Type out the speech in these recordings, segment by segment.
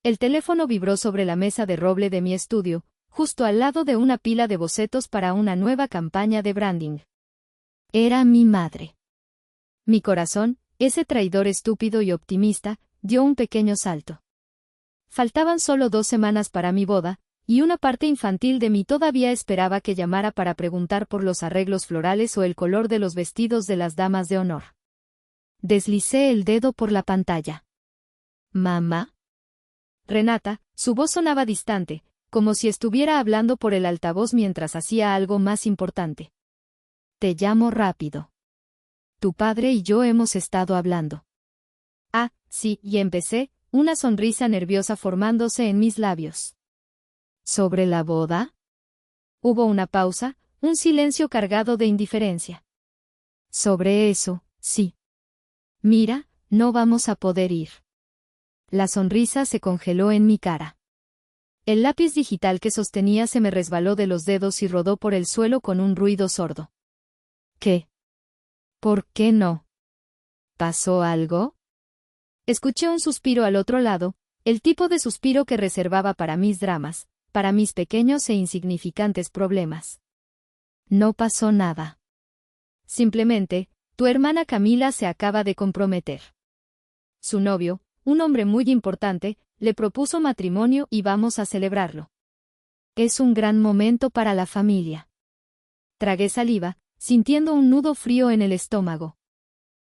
El teléfono vibró sobre la mesa de roble de mi estudio, justo al lado de una pila de bocetos para una nueva campaña de branding. Era mi madre. Mi corazón, ese traidor estúpido y optimista, dio un pequeño salto. Faltaban solo 2 semanas para mi boda, y una parte infantil de mí todavía esperaba que llamara para preguntar por los arreglos florales o el color de los vestidos de las damas de honor. Deslicé el dedo por la pantalla. ¿Mamá? Renata, su voz sonaba distante, como si estuviera hablando por el altavoz mientras hacía algo más importante. Te llamo rápido. Tu padre y yo hemos estado hablando. Ah, sí, y empecé, una sonrisa nerviosa formándose en mis labios. ¿Sobre la boda? Hubo una pausa, un silencio cargado de indiferencia. Sobre eso, sí. Mira, no vamos a poder ir. La sonrisa se congeló en mi cara. El lápiz digital que sostenía se me resbaló de los dedos y rodó por el suelo con un ruido sordo. ¿Qué? ¿Por qué no? ¿Pasó algo? Escuché un suspiro al otro lado, el tipo de suspiro que reservaba para mis dramas, para mis pequeños e insignificantes problemas. No pasó nada. Simplemente, tu hermana Camila se acaba de comprometer. Su novio, un hombre muy importante, le propuso matrimonio y vamos a celebrarlo. Es un gran momento para la familia. Tragué saliva, sintiendo un nudo frío en el estómago.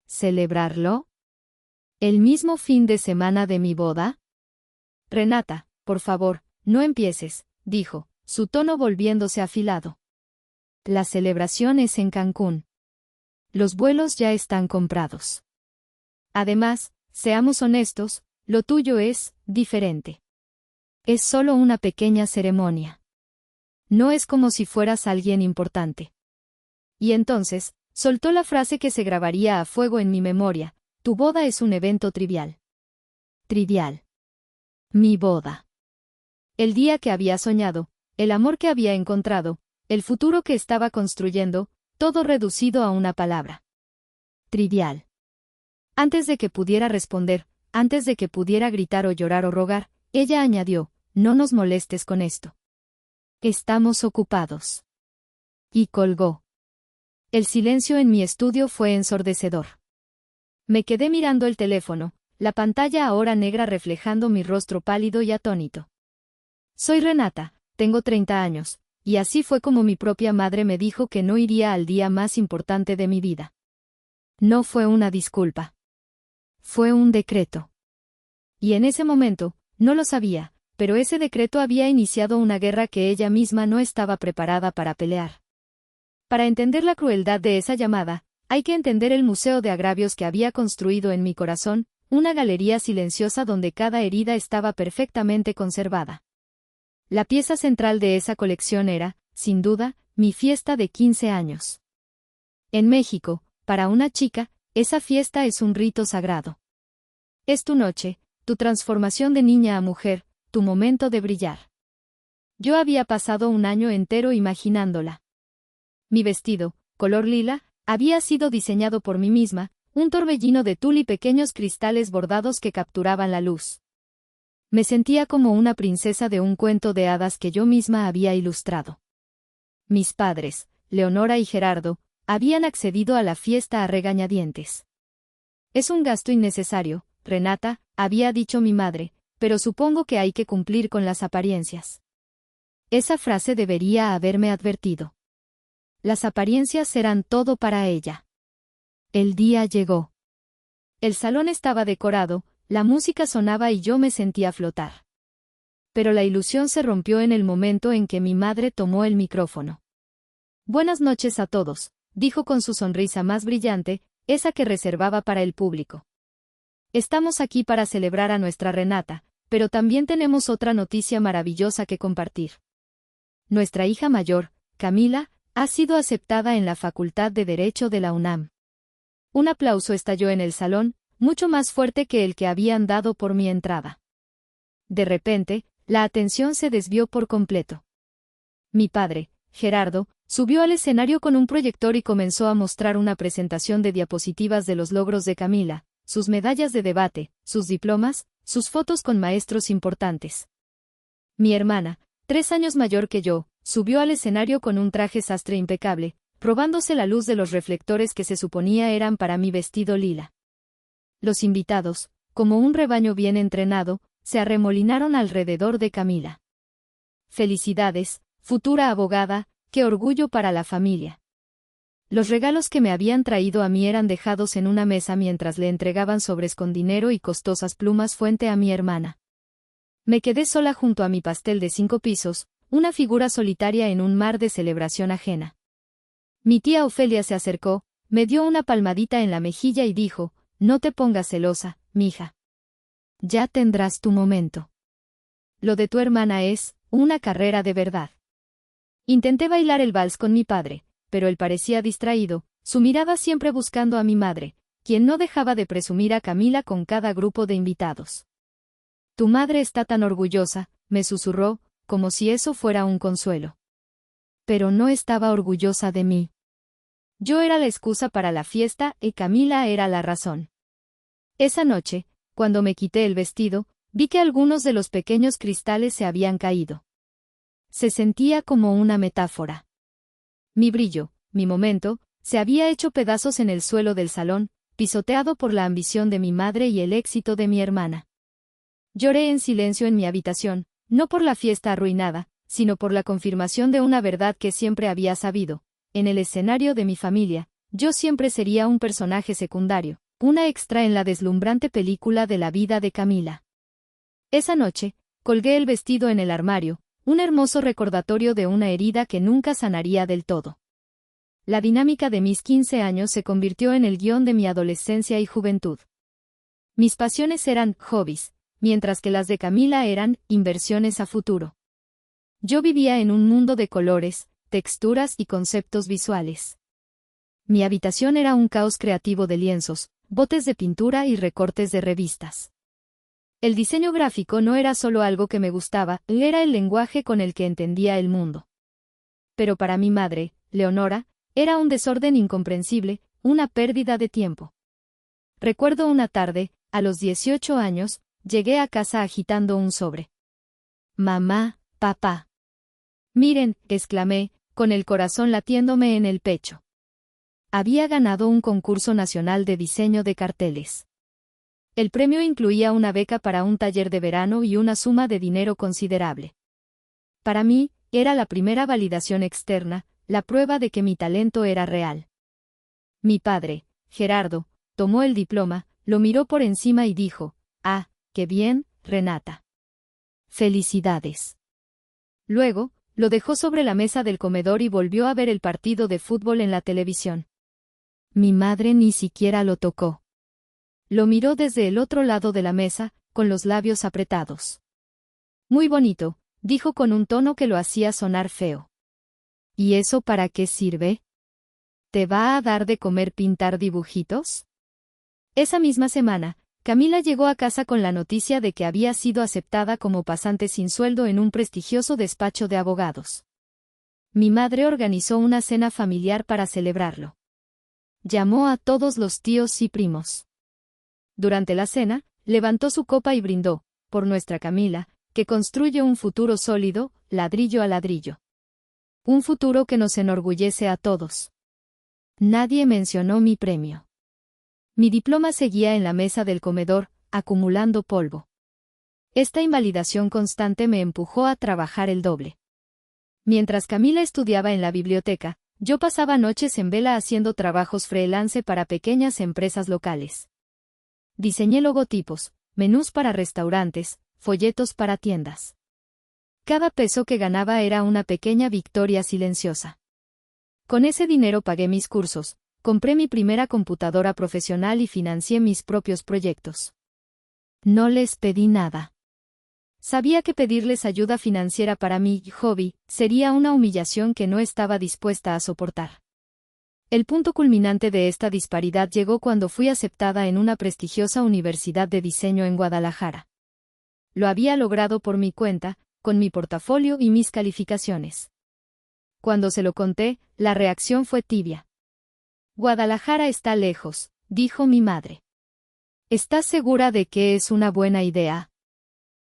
¿Celebrarlo? ¿El mismo fin de semana de mi boda? Renata, por favor, no empieces, dijo, su tono volviéndose afilado. La celebración es en Cancún. Los vuelos ya están comprados. Además, seamos honestos, lo tuyo es diferente. Es solo una pequeña ceremonia. No es como si fueras alguien importante. Y entonces, soltó la frase que se grabaría a fuego en mi memoria: tu boda es un evento trivial. Trivial. Mi boda. El día que había soñado, el amor que había encontrado, el futuro que estaba construyendo, todo reducido a una palabra. Trivial. Antes de que pudiera responder, antes de que pudiera gritar o llorar o rogar, ella añadió: no nos molestes con esto. Estamos ocupados. Y colgó. El silencio en mi estudio fue ensordecedor. Me quedé mirando el teléfono, la pantalla ahora negra reflejando mi rostro pálido y atónito. Soy Renata, tengo 30 años, y así fue como mi propia madre me dijo que no iría al día más importante de mi vida. No fue una disculpa. Fue un decreto. Y en ese momento, no lo sabía, pero ese decreto había iniciado una guerra que ella misma no estaba preparada para pelear. Para entender la crueldad de esa llamada, hay que entender el museo de agravios que había construido en mi corazón, una galería silenciosa donde cada herida estaba perfectamente conservada. La pieza central de esa colección era, sin duda, mi fiesta de 15 años. En México, para una chica, esa fiesta es un rito sagrado. Es tu noche, tu transformación de niña a mujer, tu momento de brillar. Yo había pasado un año entero imaginándola. Mi vestido, color lila, había sido diseñado por mí misma, un torbellino de tul y pequeños cristales bordados que capturaban la luz. Me sentía como una princesa de un cuento de hadas que yo misma había ilustrado. Mis padres, Leonora y Gerardo, habían accedido a la fiesta a regañadientes. Es un gasto innecesario, Renata, había dicho mi madre, pero supongo que hay que cumplir con las apariencias. Esa frase debería haberme advertido. Las apariencias eran todo para ella. El día llegó. El salón estaba decorado, la música sonaba y yo me sentía flotar. Pero la ilusión se rompió en el momento en que mi madre tomó el micrófono. Buenas noches a todos, dijo con su sonrisa más brillante, esa que reservaba para el público. Estamos aquí para celebrar a nuestra Renata, pero también tenemos otra noticia maravillosa que compartir. Nuestra hija mayor, Camila, ha sido aceptada en la Facultad de Derecho de la UNAM. Un aplauso estalló en el salón, mucho más fuerte que el que habían dado por mi entrada. De repente, la atención se desvió por completo. Mi padre, Gerardo, subió al escenario con un proyector y comenzó a mostrar una presentación de diapositivas de los logros de Camila, sus medallas de debate, sus diplomas, sus fotos con maestros importantes. Mi hermana, 3 años mayor que yo, subió al escenario con un traje sastre impecable, robándose la luz de los reflectores que se suponía eran para mi vestido lila. Los invitados, como un rebaño bien entrenado, se arremolinaron alrededor de Camila. Felicidades, futura abogada, qué orgullo para la familia. Los regalos que me habían traído a mí eran dejados en una mesa mientras le entregaban sobres con dinero y costosas plumas fuente a mi hermana. Me quedé sola junto a mi pastel de 5 pisos, una figura solitaria en un mar de celebración ajena. Mi tía Ofelia se acercó, me dio una palmadita en la mejilla y dijo, no te pongas celosa, mija. Ya tendrás tu momento. Lo de tu hermana es una carrera de verdad. Intenté bailar el vals con mi padre, pero él parecía distraído, su mirada siempre buscando a mi madre, quien no dejaba de presumir a Camila con cada grupo de invitados. Tu madre está tan orgullosa, me susurró, como si eso fuera un consuelo. Pero no estaba orgullosa de mí. Yo era la excusa para la fiesta y Camila era la razón. Esa noche, cuando me quité el vestido, vi que algunos de los pequeños cristales se habían caído. Se sentía como una metáfora. Mi brillo, mi momento, se había hecho pedazos en el suelo del salón, pisoteado por la ambición de mi madre y el éxito de mi hermana. Lloré en silencio en mi habitación, no por la fiesta arruinada, sino por la confirmación de una verdad que siempre había sabido. En el escenario de mi familia, yo siempre sería un personaje secundario, una extra en la deslumbrante película de la vida de Camila. Esa noche, colgué el vestido en el armario, un hermoso recordatorio de una herida que nunca sanaría del todo. La dinámica de mis 15 años se convirtió en el guión de mi adolescencia y juventud. Mis pasiones eran hobbies, mientras que las de Camila eran inversiones a futuro. Yo vivía en un mundo de colores, texturas y conceptos visuales. Mi habitación era un caos creativo de lienzos, botes de pintura y recortes de revistas. El diseño gráfico no era solo algo que me gustaba, era el lenguaje con el que entendía el mundo. Pero para mi madre, Leonora, era un desorden incomprensible, una pérdida de tiempo. Recuerdo una tarde, a los 18 años, llegué a casa agitando un sobre. Mamá, papá. Miren, exclamé, con el corazón latiéndome en el pecho. Había ganado un concurso nacional de diseño de carteles. El premio incluía una beca para un taller de verano y una suma de dinero considerable. Para mí, era la primera validación externa, la prueba de que mi talento era real. Mi padre, Gerardo, tomó el diploma, lo miró por encima y dijo, «Ah, qué bien, Renata. Felicidades». Luego, lo dejó sobre la mesa del comedor y volvió a ver el partido de fútbol en la televisión. Mi madre ni siquiera lo tocó. Lo miró desde el otro lado de la mesa, con los labios apretados. Muy bonito, dijo con un tono que lo hacía sonar feo. ¿Y eso para qué sirve? ¿Te va a dar de comer pintar dibujitos? Esa misma semana, Camila llegó a casa con la noticia de que había sido aceptada como pasante sin sueldo en un prestigioso despacho de abogados. Mi madre organizó una cena familiar para celebrarlo. Llamó a todos los tíos y primos. Durante la cena, levantó su copa y brindó, por nuestra Camila, que construye un futuro sólido, ladrillo a ladrillo. Un futuro que nos enorgullece a todos. Nadie mencionó mi premio. Mi diploma seguía en la mesa del comedor, acumulando polvo. Esta invalidación constante me empujó a trabajar el doble. Mientras Camila estudiaba en la biblioteca, yo pasaba noches en vela haciendo trabajos freelance para pequeñas empresas locales. Diseñé logotipos, menús para restaurantes, folletos para tiendas. Cada peso que ganaba era una pequeña victoria silenciosa. Con ese dinero pagué mis cursos, compré mi primera computadora profesional y financié mis propios proyectos. No les pedí nada. Sabía que pedirles ayuda financiera para mi hobby sería una humillación que no estaba dispuesta a soportar. El punto culminante de esta disparidad llegó cuando fui aceptada en una prestigiosa universidad de diseño en Guadalajara. Lo había logrado por mi cuenta, con mi portafolio y mis calificaciones. Cuando se lo conté, la reacción fue tibia. Guadalajara está lejos, dijo mi madre. ¿Estás segura de que es una buena idea?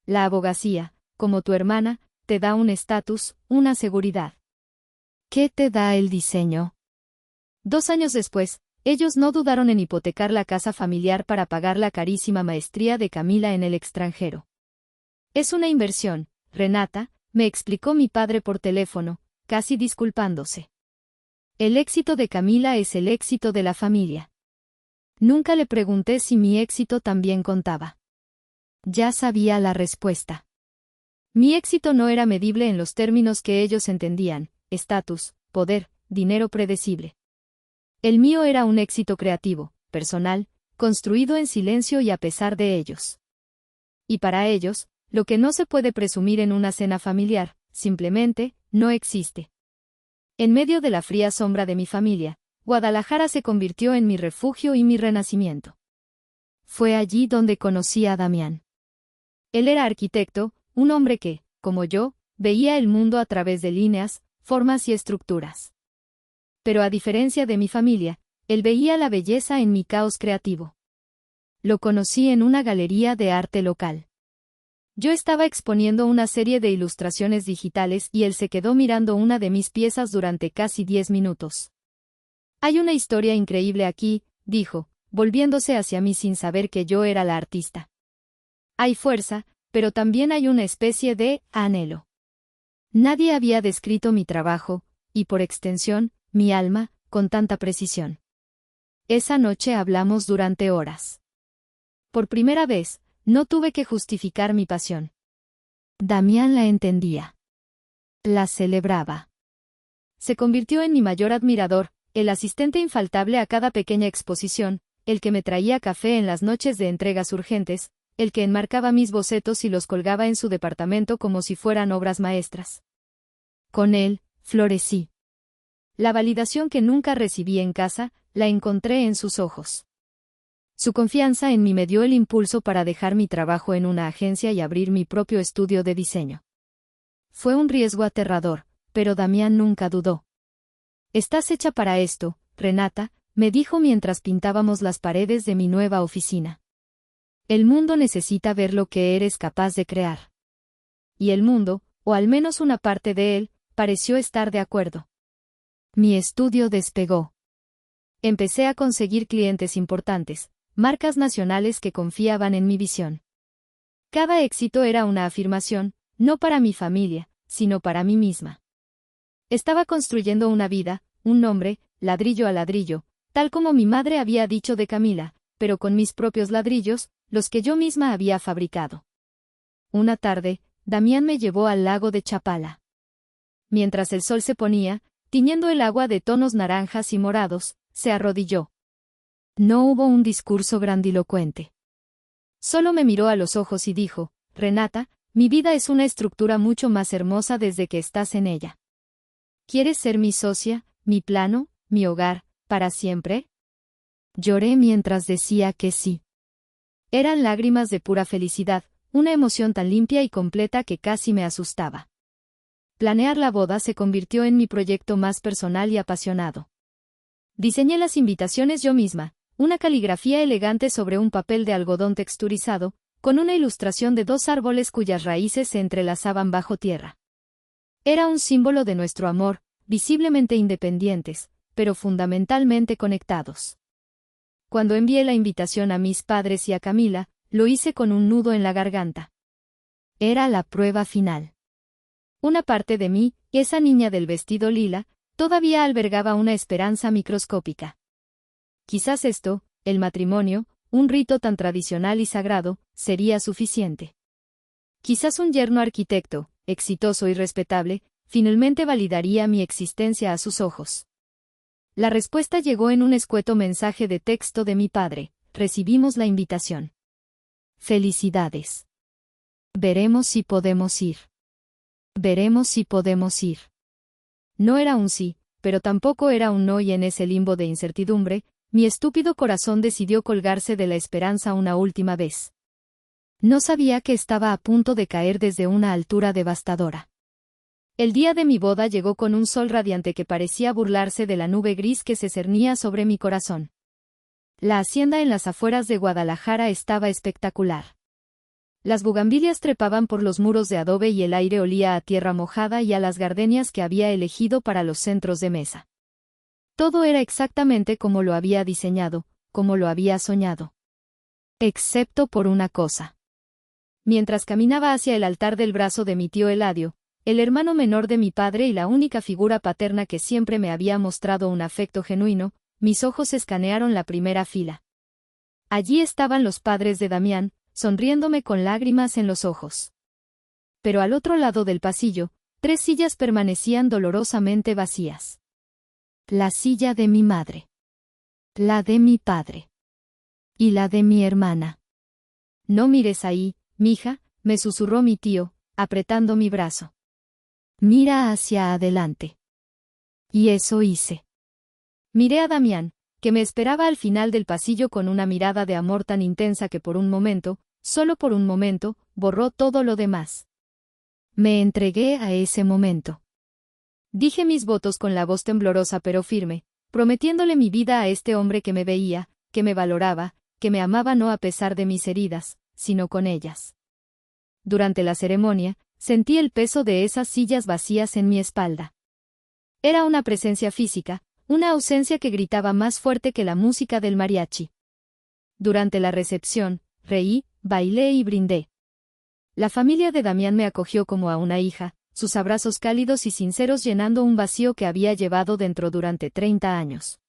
La abogacía, como tu hermana, te da un estatus, una seguridad. ¿Qué te da el diseño? 2 años después, ellos no dudaron en hipotecar la casa familiar para pagar la carísima maestría de Camila en el extranjero. Es una inversión, Renata, me explicó mi padre por teléfono, casi disculpándose. El éxito de Camila es el éxito de la familia. Nunca le pregunté si mi éxito también contaba. Ya sabía la respuesta. Mi éxito no era medible en los términos que ellos entendían, estatus, poder, dinero predecible. El mío era un éxito creativo, personal, construido en silencio y a pesar de ellos. Y para ellos, lo que no se puede presumir en una cena familiar, simplemente, no existe. En medio de la fría sombra de mi familia, Guadalajara se convirtió en mi refugio y mi renacimiento. Fue allí donde conocí a Damián. Él era arquitecto, un hombre que, como yo, veía el mundo a través de líneas, formas y estructuras. Pero a diferencia de mi familia, él veía la belleza en mi caos creativo. Lo conocí en una galería de arte local. Yo estaba exponiendo una serie de ilustraciones digitales y él se quedó mirando una de mis piezas durante casi 10 minutos. Hay una historia increíble aquí, dijo, volviéndose hacia mí sin saber que yo era la artista. Hay fuerza, pero también hay una especie de anhelo. Nadie había descrito mi trabajo, y por extensión, mi alma, con tanta precisión. Esa noche hablamos durante horas. Por primera vez, no tuve que justificar mi pasión. Damián la entendía. La celebraba. Se convirtió en mi mayor admirador, el asistente infaltable a cada pequeña exposición, el que me traía café en las noches de entregas urgentes, el que enmarcaba mis bocetos y los colgaba en su departamento como si fueran obras maestras. Con él, florecí. La validación que nunca recibí en casa, la encontré en sus ojos. Su confianza en mí me dio el impulso para dejar mi trabajo en una agencia y abrir mi propio estudio de diseño. Fue un riesgo aterrador, pero Damián nunca dudó. «Estás hecha para esto, Renata», me dijo mientras pintábamos las paredes de mi nueva oficina. «El mundo necesita ver lo que eres capaz de crear». Y el mundo, o al menos una parte de él, pareció estar de acuerdo. Mi estudio despegó. Empecé a conseguir clientes importantes, marcas nacionales que confiaban en mi visión. Cada éxito era una afirmación, no para mi familia, sino para mí misma. Estaba construyendo una vida, un nombre, ladrillo a ladrillo, tal como mi madre había dicho de Camila, pero con mis propios ladrillos, los que yo misma había fabricado. Una tarde, Damián me llevó al lago de Chapala. Mientras el sol se ponía, tiñendo el agua de tonos naranjas y morados, se arrodilló. No hubo un discurso grandilocuente. Solo me miró a los ojos y dijo, «Renata, mi vida es una estructura mucho más hermosa desde que estás en ella. ¿Quieres ser mi socia, mi plano, mi hogar, para siempre?» Lloré mientras decía que sí. Eran lágrimas de pura felicidad, una emoción tan limpia y completa que casi me asustaba. Planear la boda se convirtió en mi proyecto más personal y apasionado. Diseñé las invitaciones yo misma, una caligrafía elegante sobre un papel de algodón texturizado, con una ilustración de 2 árboles cuyas raíces se entrelazaban bajo tierra. Era un símbolo de nuestro amor, visiblemente independientes, pero fundamentalmente conectados. Cuando envié la invitación a mis padres y a Camila, lo hice con un nudo en la garganta. Era la prueba final. Una parte de mí, esa niña del vestido lila, todavía albergaba una esperanza microscópica. Quizás esto, el matrimonio, un rito tan tradicional y sagrado, sería suficiente. Quizás un yerno arquitecto, exitoso y respetable, finalmente validaría mi existencia a sus ojos. La respuesta llegó en un escueto mensaje de texto de mi padre: «Recibimos la invitación. Felicidades. Veremos si podemos ir. Veremos si podemos ir». No era un sí, pero tampoco era un no, y en ese limbo de incertidumbre, mi estúpido corazón decidió colgarse de la esperanza una última vez. No sabía que estaba a punto de caer desde una altura devastadora. El día de mi boda llegó con un sol radiante que parecía burlarse de la nube gris que se cernía sobre mi corazón. La hacienda en las afueras de Guadalajara estaba espectacular. Las bugambilias trepaban por los muros de adobe y el aire olía a tierra mojada y a las gardenias que había elegido para los centros de mesa. Todo era exactamente como lo había diseñado, como lo había soñado. Excepto por una cosa. Mientras caminaba hacia el altar del brazo de mi tío Eladio, el hermano menor de mi padre y la única figura paterna que siempre me había mostrado un afecto genuino, mis ojos escanearon la primera fila. Allí estaban los padres de Damián, sonriéndome con lágrimas en los ojos. Pero al otro lado del pasillo, 3 sillas permanecían dolorosamente vacías. La silla de mi madre. La de mi padre. Y la de mi hermana. No mires ahí, mija, me susurró mi tío, apretando mi brazo. Mira hacia adelante. Y eso hice. Miré a Damián, que me esperaba al final del pasillo con una mirada de amor tan intensa que por un momento, solo por un momento, borró todo lo demás. Me entregué a ese momento. Dije mis votos con la voz temblorosa pero firme, prometiéndole mi vida a este hombre que me veía, que me valoraba, que me amaba no a pesar de mis heridas, sino con ellas. Durante la ceremonia, sentí el peso de esas sillas vacías en mi espalda. Era una presencia física, una ausencia que gritaba más fuerte que la música del mariachi. Durante la recepción, reí, bailé y brindé. La familia de Damián me acogió como a una hija, sus abrazos cálidos y sinceros llenando un vacío que había llevado dentro durante 30 años.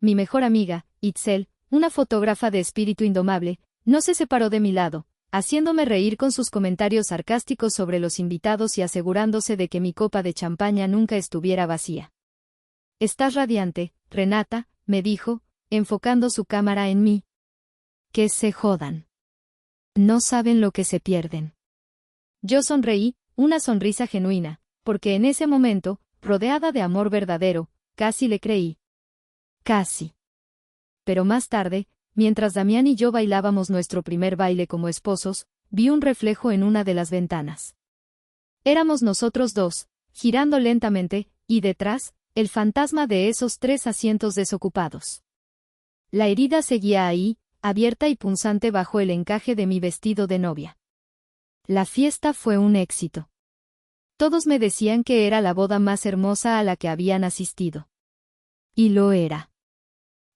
Mi mejor amiga, Itzel, una fotógrafa de espíritu indomable, no se separó de mi lado, haciéndome reír con sus comentarios sarcásticos sobre los invitados y asegurándose de que mi copa de champaña nunca estuviera vacía. «Estás radiante, Renata», me dijo, enfocando su cámara en mí. «Que se jodan. No saben lo que se pierden». Yo sonreí, una sonrisa genuina, porque en ese momento, rodeada de amor verdadero, casi le creí. Casi. Pero más tarde, mientras Damián y yo bailábamos nuestro primer baile como esposos, vi un reflejo en una de las ventanas. Éramos nosotros dos, girando lentamente, y detrás, el fantasma de esos 3 asientos desocupados. La herida seguía ahí, abierta y punzante bajo el encaje de mi vestido de novia. La fiesta fue un éxito. Todos me decían que era la boda más hermosa a la que habían asistido. Y lo era.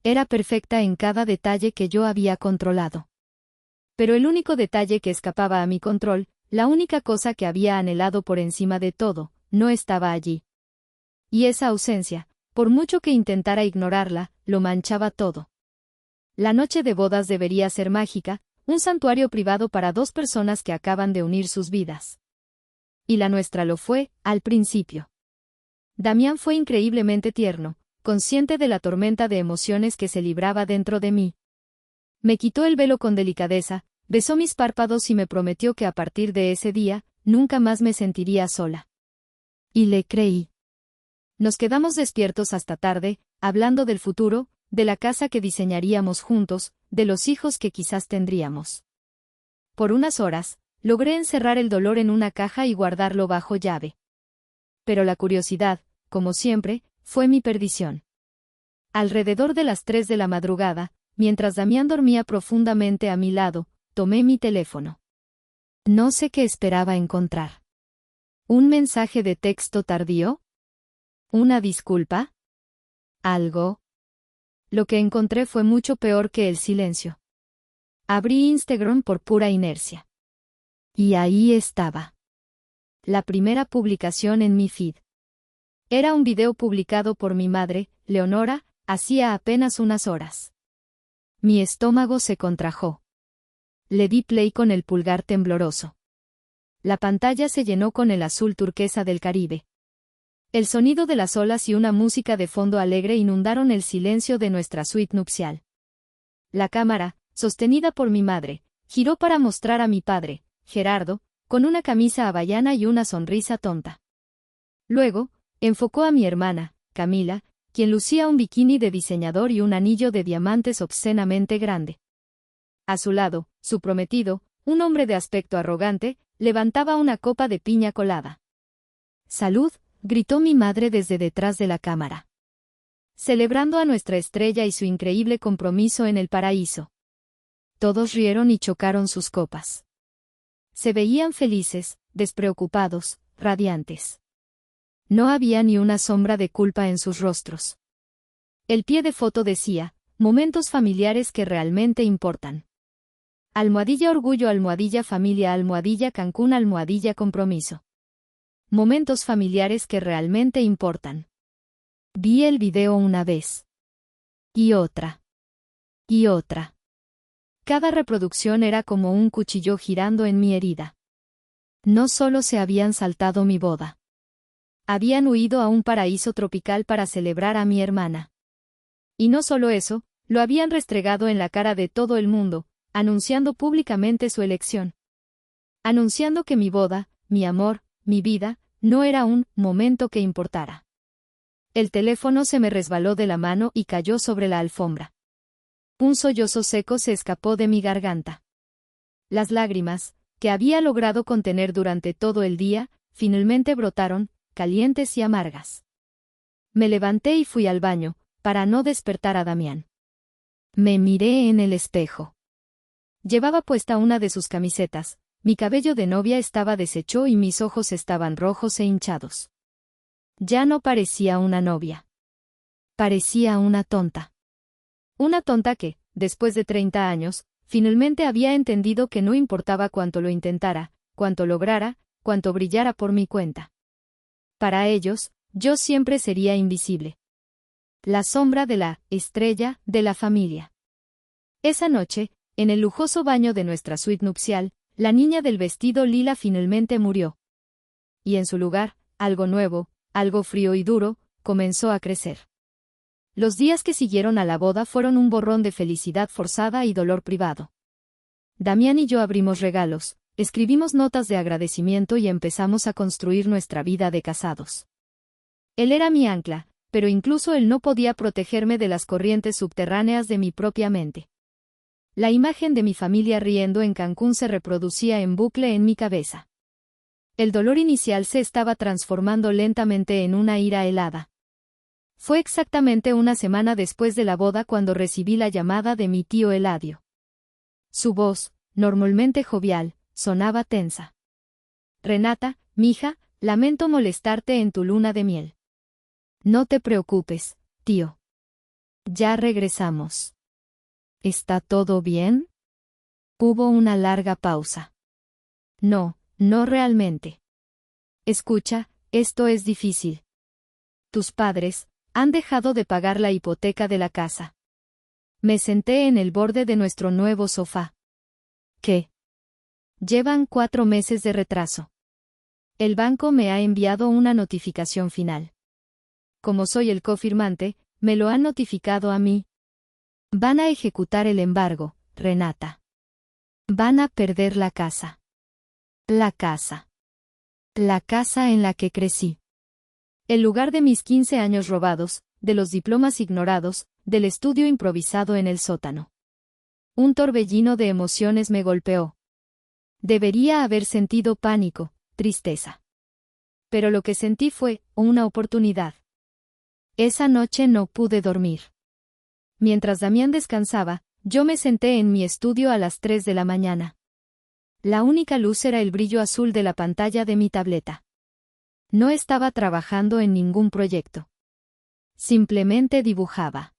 Era perfecta en cada detalle que yo había controlado. Pero el único detalle que escapaba a mi control, la única cosa que había anhelado por encima de todo, no estaba allí. Y esa ausencia, por mucho que intentara ignorarla, lo manchaba todo. La noche de bodas debería ser mágica, un santuario privado para 2 personas que acaban de unir sus vidas. Y la nuestra lo fue, al principio. Damián fue increíblemente tierno, consciente de la tormenta de emociones que se libraba dentro de mí. Me quitó el velo con delicadeza, besó mis párpados y me prometió que a partir de ese día, nunca más me sentiría sola. Y le creí. Nos quedamos despiertos hasta tarde, hablando del futuro, de la casa que diseñaríamos juntos, de los hijos que quizás tendríamos. Por unas horas, logré encerrar el dolor en una caja y guardarlo bajo llave. Pero la curiosidad, como siempre, fue mi perdición. Alrededor de las 3 de la madrugada, mientras Damián dormía profundamente a mi lado, tomé mi teléfono. No sé qué esperaba encontrar. ¿Un mensaje de texto tardío? ¿Una disculpa? ¿Algo? Lo que encontré fue mucho peor que el silencio. Abrí Instagram por pura inercia. Y ahí estaba. La primera publicación en mi feed. Era un video publicado por mi madre, Leonora, hacía apenas unas horas. Mi estómago se contrajo. Le di play con el pulgar tembloroso. La pantalla se llenó con el azul turquesa del Caribe. El sonido de las olas y una música de fondo alegre inundaron el silencio de nuestra suite nupcial. La cámara, sostenida por mi madre, giró para mostrar a mi padre, Gerardo, con una camisa hawaiana y una sonrisa tonta. Luego, enfocó a mi hermana, Camila, quien lucía un bikini de diseñador y un anillo de diamantes obscenamente grande. A su lado, su prometido, un hombre de aspecto arrogante, levantaba una copa de piña colada. «¡Salud!», gritó mi madre desde detrás de la cámara. celebrando a nuestra estrella y su increíble compromiso en el paraíso. Todos rieron y chocaron sus copas. Se veían felices, despreocupados, radiantes. No había ni una sombra de culpa en sus rostros. El pie de foto decía, momentos familiares que realmente importan. Almohadilla orgullo, almohadilla familia, almohadilla Cancún, almohadilla compromiso. Momentos familiares que realmente importan. Vi el video una vez. Y otra. Y otra. Cada reproducción era como un cuchillo girando en mi herida. No solo se habían saltado mi boda. Habían huido a un paraíso tropical para celebrar a mi hermana. Y no solo eso, lo habían restregado en la cara de todo el mundo, anunciando públicamente su elección. Anunciando que mi boda, mi amor, mi vida, no era un momento que importara. El teléfono se me resbaló de la mano y cayó sobre la alfombra. Un sollozo seco se escapó de mi garganta. Las lágrimas, que había logrado contener durante todo el día, finalmente brotaron, calientes y amargas. Me levanté y fui al baño, para no despertar a Damián. Me miré en el espejo. Llevaba puesta una de sus camisetas, mi cabello de novia estaba deshecho y mis ojos estaban rojos e hinchados. Ya no parecía una novia. Parecía una tonta. Una tonta que, después de 30 años, finalmente había entendido que no importaba cuánto lo intentara, cuánto lograra, cuánto brillara por mi cuenta. Para ellos, yo siempre sería invisible. La sombra de la estrella de la familia. Esa noche, en el lujoso baño de nuestra suite nupcial, la niña del vestido lila finalmente murió. Y en su lugar, algo nuevo, algo frío y duro, comenzó a crecer. Los días que siguieron a la boda fueron un borrón de felicidad forzada y dolor privado. Damián y yo abrimos regalos, escribimos notas de agradecimiento y empezamos a construir nuestra vida de casados. Él era mi ancla, pero incluso él no podía protegerme de las corrientes subterráneas de mi propia mente. La imagen de mi familia riendo en Cancún se reproducía en bucle en mi cabeza. El dolor inicial se estaba transformando lentamente en una ira helada. Fue exactamente una semana después de la boda cuando recibí la llamada de mi tío Eladio. Su voz, normalmente jovial, sonaba tensa. Renata, mija, lamento molestarte en tu luna de miel. No te preocupes, tío. Ya regresamos. ¿Está todo bien? Hubo una larga pausa. No, no realmente. Escucha, esto es difícil. Tus padres han dejado de pagar la hipoteca de la casa. Me senté en el borde de nuestro nuevo sofá. ¿Qué? Llevan 4 meses de retraso. El banco me ha enviado una notificación final. Como soy el cofirmante, me lo han notificado a mí. Van a ejecutar el embargo, Renata. Van a perder la casa. La casa. La casa en la que crecí. El lugar de mis 15 años robados, de los diplomas ignorados, del estudio improvisado en el sótano. Un torbellino de emociones me golpeó. Debería haber sentido pánico, tristeza. Pero lo que sentí fue una oportunidad. Esa noche no pude dormir. Mientras Damián descansaba, yo me senté en mi estudio a las 3 de la mañana. La única luz era el brillo azul de la pantalla de mi tableta. No estaba trabajando en ningún proyecto. Simplemente dibujaba.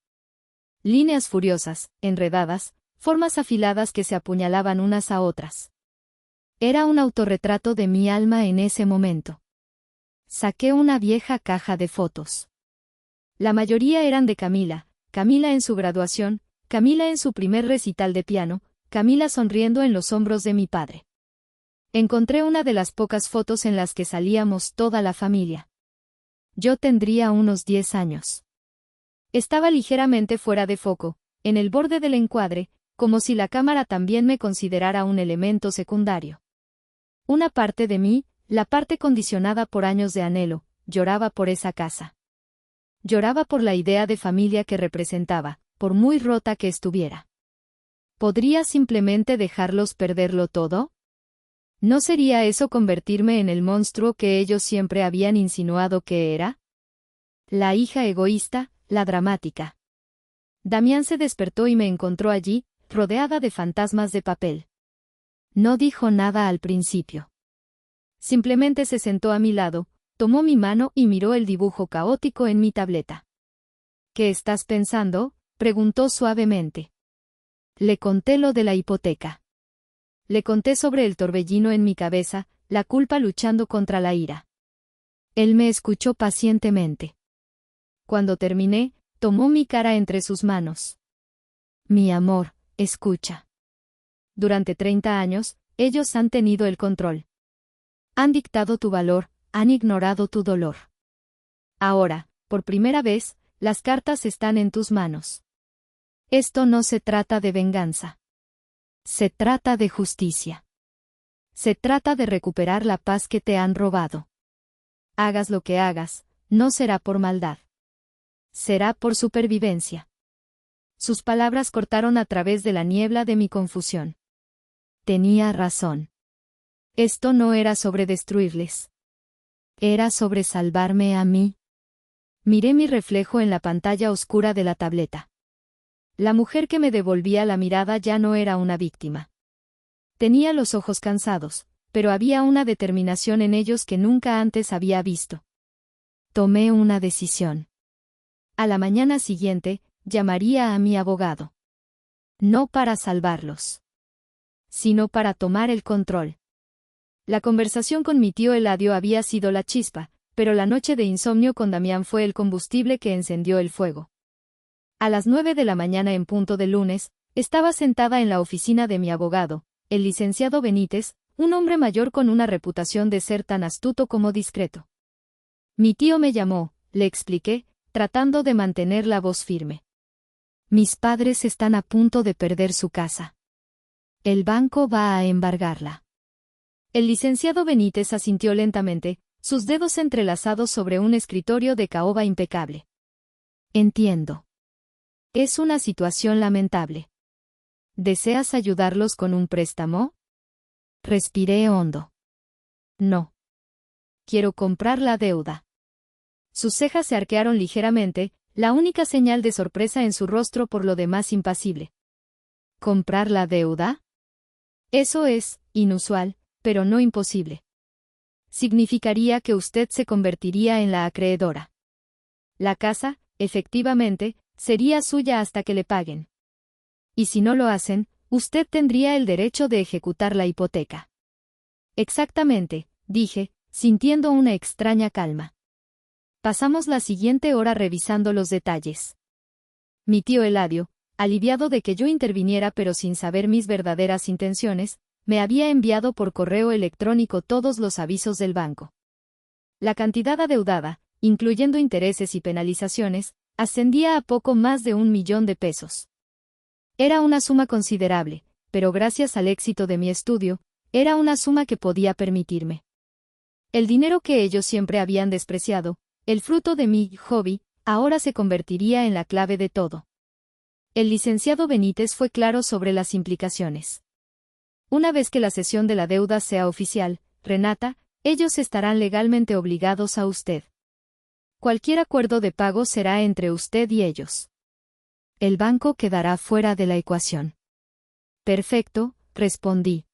Líneas furiosas, enredadas, formas afiladas que se apuñalaban unas a otras. Era un autorretrato de mi alma en ese momento. Saqué una vieja caja de fotos. La mayoría eran de Camila, Camila en su graduación, Camila en su primer recital de piano, Camila sonriendo en los hombros de mi padre. Encontré una de las pocas fotos en las que salíamos toda la familia. Yo tendría unos 10 años. Estaba ligeramente fuera de foco, en el borde del encuadre, como si la cámara también me considerara un elemento secundario. Una parte de mí, la parte condicionada por años de anhelo, lloraba por esa casa. Lloraba por la idea de familia que representaba, por muy rota que estuviera. ¿Podría simplemente dejarlos perderlo todo? ¿No sería eso convertirme en el monstruo que ellos siempre habían insinuado que era? La hija egoísta, la dramática. Damián se despertó y me encontró allí, rodeada de fantasmas de papel. No dijo nada al principio. Simplemente se sentó a mi lado, tomó mi mano y miró el dibujo caótico en mi tableta. ¿Qué estás pensando?, preguntó suavemente. Le conté lo de la hipoteca. Le conté sobre el torbellino en mi cabeza, la culpa luchando contra la ira. Él me escuchó pacientemente. Cuando terminé, tomó mi cara entre sus manos. Mi amor, escucha. Durante 30 años, ellos han tenido el control. Han dictado tu valor, han ignorado tu dolor. Ahora, por primera vez, las cartas están en tus manos. Esto no se trata de venganza. Se trata de justicia. Se trata de recuperar la paz que te han robado. Hagas lo que hagas, no será por maldad. Será por supervivencia. Sus palabras cortaron a través de la niebla de mi confusión. Tenía razón. Esto no era sobre destruirles. Era sobre salvarme a mí. Miré mi reflejo en la pantalla oscura de la tableta. La mujer que me devolvía la mirada ya no era una víctima. Tenía los ojos cansados, pero había una determinación en ellos que nunca antes había visto. Tomé una decisión. A la mañana siguiente, llamaría a mi abogado. No para salvarlos, sino para tomar el control. La conversación con mi tío Eladio había sido la chispa, pero la noche de insomnio con Damián fue el combustible que encendió el fuego. A las 9 de la mañana en punto del lunes, estaba sentada en la oficina de mi abogado, el licenciado Benítez, un hombre mayor con una reputación de ser tan astuto como discreto. Mi tío me llamó, le expliqué, tratando de mantener la voz firme. Mis padres están a punto de perder su casa. El banco va a embargarla. El licenciado Benítez asintió lentamente, sus dedos entrelazados sobre un escritorio de caoba impecable. Entiendo. Es una situación lamentable. ¿Deseas ayudarlos con un préstamo? Respiré hondo. No. Quiero comprar la deuda. Sus cejas se arquearon ligeramente, la única señal de sorpresa en su rostro por lo demás impasible. ¿Comprar la deuda? Eso es inusual, pero no imposible. Significaría que usted se convertiría en la acreedora. La casa, efectivamente, sería suya hasta que le paguen. Y si no lo hacen, usted tendría el derecho de ejecutar la hipoteca. Exactamente, dije, sintiendo una extraña calma. Pasamos la siguiente hora revisando los detalles. Mi tío Eladio, aliviado de que yo interviniera pero sin saber mis verdaderas intenciones, me había enviado por correo electrónico todos los avisos del banco. La cantidad adeudada, incluyendo intereses y penalizaciones, ascendía a poco más de 1.000.000 de pesos. Era una suma considerable, pero gracias al éxito de mi estudio, era una suma que podía permitirme. El dinero que ellos siempre habían despreciado, el fruto de mi hobby, ahora se convertiría en la clave de todo. El licenciado Benítez fue claro sobre las implicaciones. Una vez que la cesión de la deuda sea oficial, Renata, ellos estarán legalmente obligados a usted. Cualquier acuerdo de pago será entre usted y ellos. El banco quedará fuera de la ecuación. Perfecto, respondí.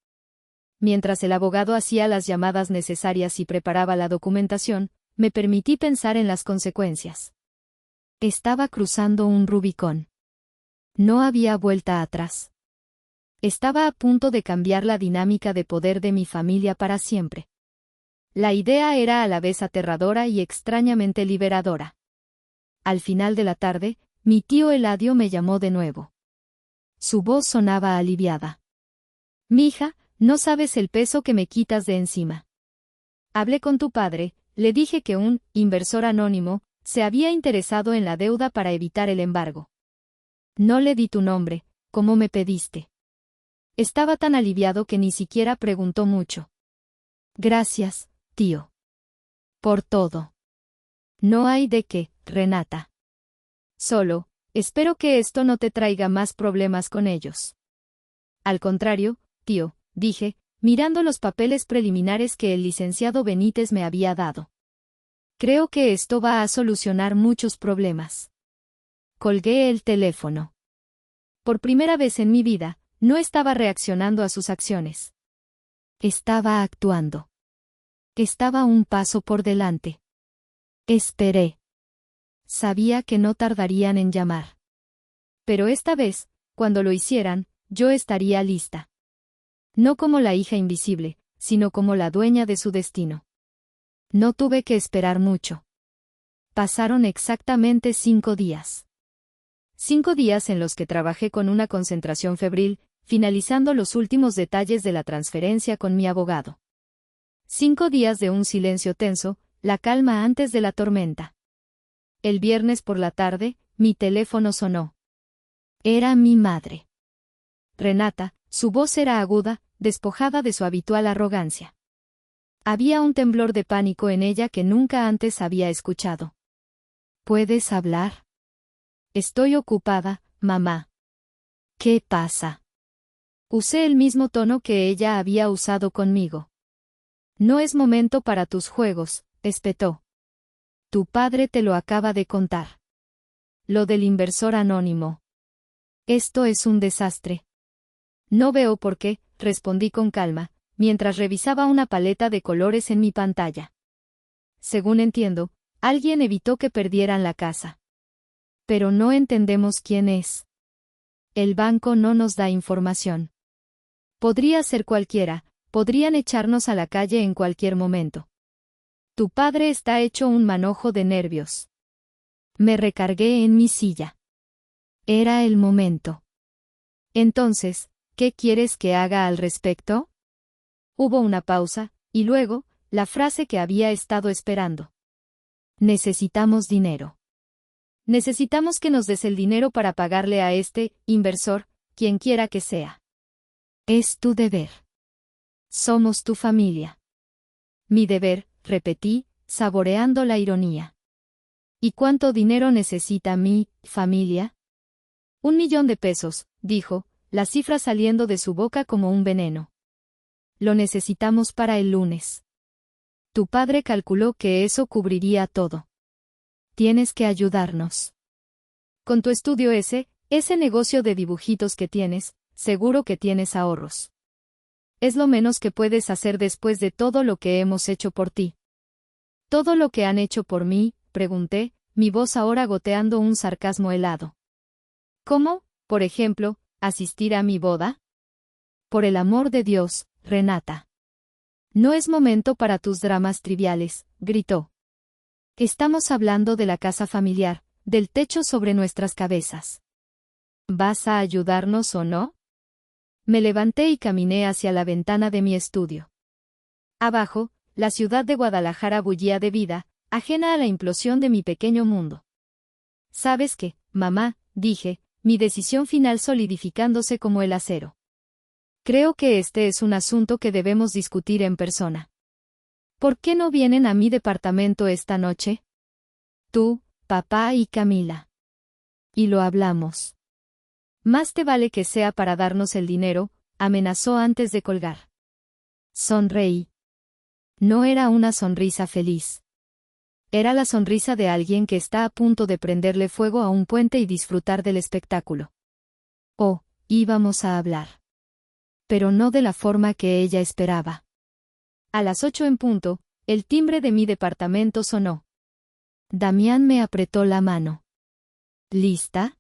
Mientras el abogado hacía las llamadas necesarias y preparaba la documentación, me permití pensar en las consecuencias. Estaba cruzando un Rubicón. No había vuelta atrás. Estaba a punto de cambiar la dinámica de poder de mi familia para siempre. La idea era a la vez aterradora y extrañamente liberadora. Al final de la tarde, mi tío Eladio me llamó de nuevo. Su voz sonaba aliviada. Mija, no sabes el peso que me quitas de encima. Hablé con tu padre, le dije que un inversor anónimo se había interesado en la deuda para evitar el embargo. No le di tu nombre, como me pediste. Estaba tan aliviado que ni siquiera preguntó mucho. Gracias, tío. Por todo. No hay de qué, Renata. Solo, espero que esto no te traiga más problemas con ellos. Al contrario, tío, dije, mirando los papeles preliminares que el licenciado Benítez me había dado. Creo que esto va a solucionar muchos problemas. Colgué el teléfono. Por primera vez en mi vida, no estaba reaccionando a sus acciones. Estaba actuando. Estaba un paso por delante. Esperé. Sabía que no tardarían en llamar. Pero esta vez, cuando lo hicieran, yo estaría lista. No como la hija invisible, sino como la dueña de su destino. No tuve que esperar mucho. Pasaron exactamente 5 días. 5 días en los que trabajé con una concentración febril, finalizando los últimos detalles de la transferencia con mi abogado. 5 días de un silencio tenso, la calma antes de la tormenta. El viernes por la tarde, mi teléfono sonó. Era mi madre. Renata, su voz era aguda, despojada de su habitual arrogancia. Había un temblor de pánico en ella que nunca antes había escuchado. ¿Puedes hablar? Estoy ocupada, mamá. ¿Qué pasa? Usé el mismo tono que ella había usado conmigo. No es momento para tus juegos, espetó. Tu padre te lo acaba de contar. Lo del inversor anónimo. Esto es un desastre. No veo por qué, respondí con calma, mientras revisaba una paleta de colores en mi pantalla. Según entiendo, alguien evitó que perdieran la casa. Pero no entendemos quién es. El banco no nos da información. Podría ser cualquiera, podrían echarnos a la calle en cualquier momento. Tu padre está hecho un manojo de nervios. Me recargué en mi silla. Era el momento. Entonces, ¿qué quieres que haga al respecto? Hubo una pausa, y luego, la frase que había estado esperando. Necesitamos dinero. Necesitamos que nos des el dinero para pagarle a este inversor, quien quiera que sea. Es tu deber. Somos tu familia. Mi deber, repetí, saboreando la ironía. ¿Y cuánto dinero necesita mi familia? 1.000.000 de pesos, dijo, la cifra saliendo de su boca como un veneno. Lo necesitamos para el lunes. Tu padre calculó que eso cubriría todo. Tienes que ayudarnos. Con tu estudio ese negocio de dibujitos que tienes, seguro que tienes ahorros. Es lo menos que puedes hacer después de todo lo que hemos hecho por ti. ¿Todo lo que han hecho por mí?, pregunté, mi voz ahora goteando un sarcasmo helado. ¿Cómo, por ejemplo, asistir a mi boda? Por el amor de Dios, Renata. No es momento para tus dramas triviales, gritó. Estamos hablando de la casa familiar, del techo sobre nuestras cabezas. ¿Vas a ayudarnos o no? Me levanté y caminé hacia la ventana de mi estudio. Abajo, la ciudad de Guadalajara bullía de vida, ajena a la implosión de mi pequeño mundo. ¿Sabes qué, mamá?, dije, mi decisión final solidificándose como el acero. Creo que este es un asunto que debemos discutir en persona. ¿Por qué no vienen a mi departamento esta noche? Tú, papá y Camila. Y lo hablamos. Más te vale que sea para darnos el dinero, amenazó antes de colgar. Sonreí. No era una sonrisa feliz. Era la sonrisa de alguien que está a punto de prenderle fuego a un puente y disfrutar del espectáculo. Oh, íbamos a hablar. Pero no de la forma que ella esperaba. A las 8 en punto, el timbre de mi departamento sonó. Damián me apretó la mano. ¿Lista?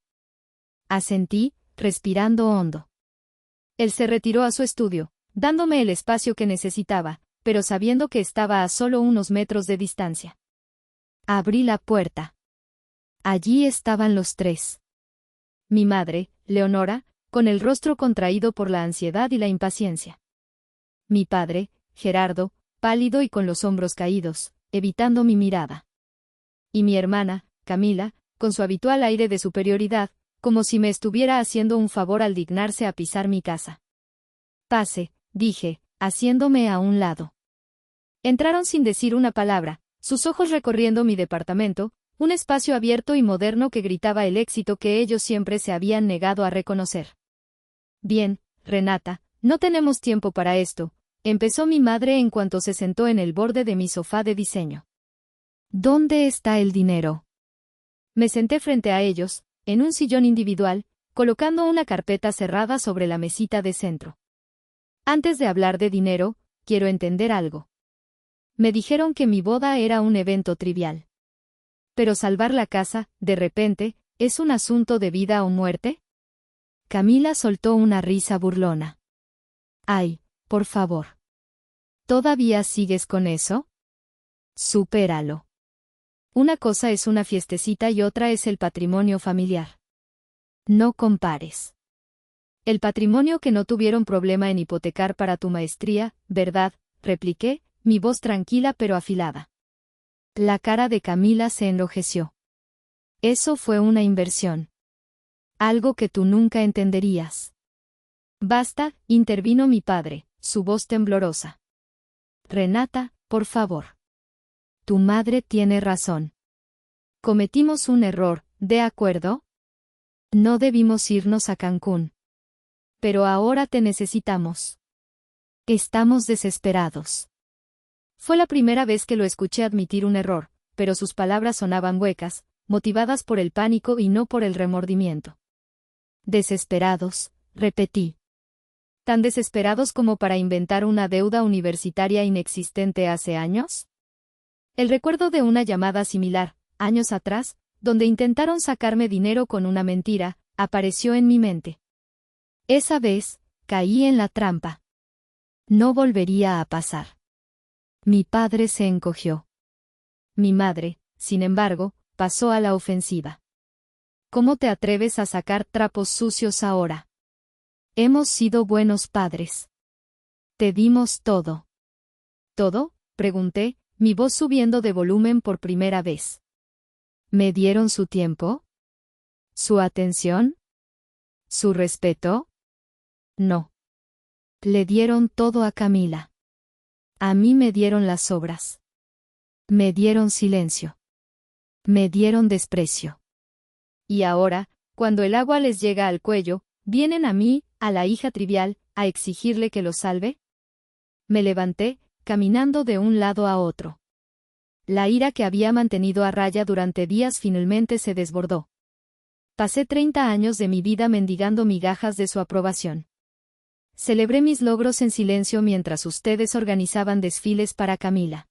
Asentí, respirando hondo. Él se retiró a su estudio, dándome el espacio que necesitaba, pero sabiendo que estaba a solo unos metros de distancia. Abrí la puerta. Allí estaban los tres. Mi madre, Leonora, con el rostro contraído por la ansiedad y la impaciencia. Mi padre, Gerardo, pálido y con los hombros caídos, evitando mi mirada. Y mi hermana, Camila, con su habitual aire de superioridad, como si me estuviera haciendo un favor al dignarse a pisar mi casa. Pase, dije, haciéndome a un lado. Entraron sin decir una palabra, sus ojos recorriendo mi departamento, un espacio abierto y moderno que gritaba el éxito que ellos siempre se habían negado a reconocer. Bien, Renata, no tenemos tiempo para esto, empezó mi madre en cuanto se sentó en el borde de mi sofá de diseño. ¿Dónde está el dinero? Me senté frente a ellos, en un sillón individual, colocando una carpeta cerrada sobre la mesita de centro. Antes de hablar de dinero, quiero entender algo. Me dijeron que mi boda era un evento trivial. Pero salvar la casa, de repente, ¿es un asunto de vida o muerte? Camila soltó una risa burlona. Ay, por favor. ¿Todavía sigues con eso? Supéralo. Una cosa es una fiestecita y otra es el patrimonio familiar. No compares. El patrimonio que no tuvieron problema en hipotecar para tu maestría, ¿verdad?, repliqué, mi voz tranquila pero afilada. La cara de Camila se enrojeció. Eso fue una inversión. Algo que tú nunca entenderías. Basta, intervino mi padre, su voz temblorosa. Renata, por favor. Tu madre tiene razón. Cometimos un error, ¿de acuerdo? No debimos irnos a Cancún. Pero ahora te necesitamos. Estamos desesperados. Fue la primera vez que lo escuché admitir un error, pero sus palabras sonaban huecas, motivadas por el pánico y no por el remordimiento. Desesperados, repetí. ¿Tan desesperados como para inventar una deuda universitaria inexistente hace años? El recuerdo de una llamada similar, años atrás, donde intentaron sacarme dinero con una mentira, apareció en mi mente. Esa vez, caí en la trampa. No volvería a pasar. Mi padre se encogió. Mi madre, sin embargo, pasó a la ofensiva. ¿Cómo te atreves a sacar trapos sucios ahora? Hemos sido buenos padres. Te dimos todo. ¿Todo?, pregunté, mi voz subiendo de volumen por primera vez. ¿Me dieron su tiempo? ¿Su atención? ¿Su respeto? No. Le dieron todo a Camila. A mí me dieron las sobras. Me dieron silencio. Me dieron desprecio. Y ahora, cuando el agua les llega al cuello, ¿vienen a mí, a la hija trivial, a exigirle que los salve? Me levanté, caminando de un lado a otro. La ira que había mantenido a raya durante días finalmente se desbordó. Pasé 30 años de mi vida mendigando migajas de su aprobación. Celebré mis logros en silencio mientras ustedes organizaban desfiles para Camila.